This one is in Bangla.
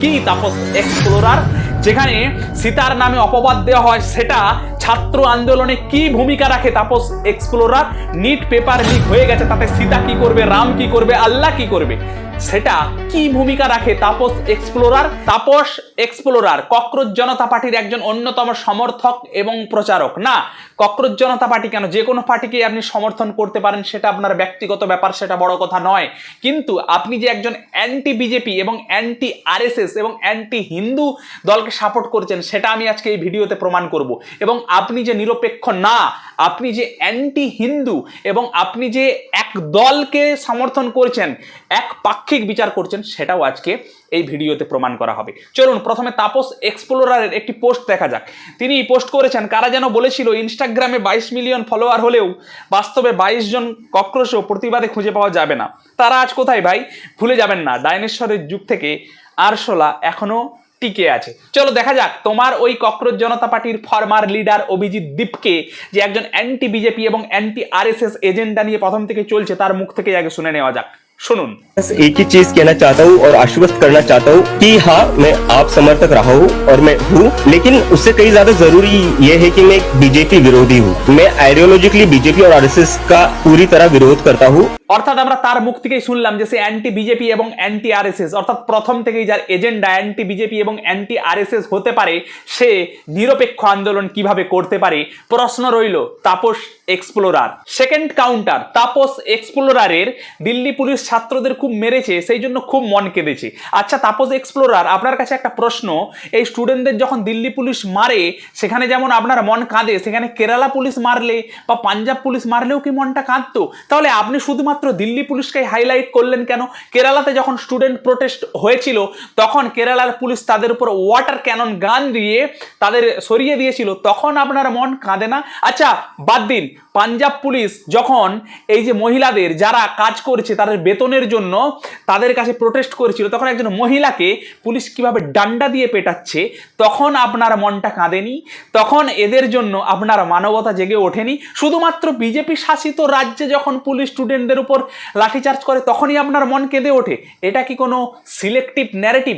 কি তাপস এক্সপ্লোরার, যেখানে সীতার নামে অপবাদ দেওয়া হয়, সেটা ছাত্র আন্দোলনে কি ভূমিকা রাখে Tapas explorer? NEET paper leak হয়ে গেছে, তাতে সীতা কি করবে, রাম কি করবে, আল্লাহ কি করবে, সেটা কি ভূমিকা রাখে Tapas explorer? Tapas explorer cockroach Janata পার্টির একজন অন্যতম সমর্থক এবং প্রচারক। না, ককরোচ জনতা পার্টি কেন, যে কোনো পার্টিকে আপনি সমর্থন করতে পারেন, সেটা আপনার ব্যক্তিগত ব্যাপার, সেটা বড় কথা নয়। কিন্তু আপনি যে একজন অ্যান্টি বিজেপি এবং অ্যান্টি আরএসএস এবং অ্যান্টি হিন্দু দলকে সাপোর্ট করছেন, সেটা আমি আজকে এই ভিডিওতে প্রমাণ করব। এবং আপনি যে নিরপেক্ষ না, আপনি যে অ্যান্টি হিন্দু এবং আপনি যে এক দলকে সমর্থন করছেন, এক পাক্ষিক বিচার করছেন, সেটাও আজকে এই ভিডিওতে প্রমাণ করা হবে। চলুন প্রথমে তাপস এক্সপ্লোরারের একটি পোস্ট দেখা যাক। তিনি পোস্ট করেছেন, কারা যেন বলেছিল ইনস্টাগ্রামে 22 মিলিয়ন ফলোয়ার হলেও বাস্তবে 22 জন কক্রোচও প্রতিবাদে খুঁজে পাওয়া যাবে না। তারা আজ কোথায় ভাই? ভুলে যাবেন না, ডাইনোসরের যুগ থেকে আরশোলা এখনো টিকে আছে। চলো দেখা যাক তোমার ওই ককরোচ জনতা পার্টির ফরমার লিডার অভিজিৎ দীপকে, যে একজন অ্যান্টি বিজেপি এবং অ্যান্টি আরএসএস এজেন্ডা নিয়ে প্রথম থেকে চলছে, তার মুখ থেকে আগে শুনে নেওয়া যাক। सुनुन। बस एक ही चीज कहना चाहता हूँ और आश्वस्त करना चाहता हूँ कि हाँ, मैं आप समर्थक रहा हूँ और मैं हूँ, लेकिन उससे कई ज्यादा जरूरी ये है कि मैं एक बीजेपी विरोधी हूँ। मैं आइडियोलॉजिकली बीजेपी और आरएसएस का पूरी तरह विरोध करता हूँ। অর্থাৎ আমরা তার মুখ থেকেই শুনলাম যে সে অ্যান্টি বিজেপি এবং অ্যান্টি আরএসএস, অর্থাৎ প্রথম থেকেই যার এজেন্ডা অ্যান্টি বিজেপি এবং অ্যান্টি আরএসএস হতে পারে, সে নিরপেক্ষ আন্দোলন কিভাবে করতে পারে? প্রশ্ন রইল Tapas explorer. Second counter, Tapas এক্সপ্লোরারের দিল্লি পুলিশ ছাত্রদের খুব মেরেছে, সেই জন্য খুব মন কেঁদেছে। আচ্ছা তাপস এক্সপ্লোরার, আপনার কাছে একটা প্রশ্ন, এই স্টুডেন্টদের যখন দিল্লি পুলিশ মারে, সেখানে যেমন আপনার মন কাঁদে, সেখানে কেরালা পুলিশ মারলে বা পাঞ্জাব পুলিশ মারলেও কি মনটা কাঁদতো? তাহলে আপনি শুধুমাত্র দিল্লি পুলিশকে হাইলাইট করলেন কেন? কেরালাতে যখন স্টুডেন্ট প্রোটেস্ট হয়েছিল, তখন কেরালার পুলিশ তাদের উপর ওয়াটার ক্যানন গান দিয়ে তাদের সরিয়ে দিয়েছিল, তখন আপনার মন কাঁদে না? আচ্ছা বাদ দিন, পাঞ্জাব পুলিশ যখন এই যে মহিলাদের যারা কাজ করছে তাদের বেতনের জন্য তাদের কাছে প্রোটেস্ট করেছিল, তখন একজন মহিলাকে পুলিশ কিভাবে ডান্ডা দিয়ে পেটাচ্ছে, তখন আপনার মনটা কাঁদেনি? তখন এদের জন্য আপনার মানবতা জেগে ওঠেনি? শুধুমাত্র বিজেপি শাসিত রাজ্যে যখন পুলিশ স্টুডেন্টদের উপর লাঠিচার্জ করে, তখনই আপনার মন কেঁদে ওঠে? এটা কি কোনো সিলেক্টিভ ন্যারেটিভ?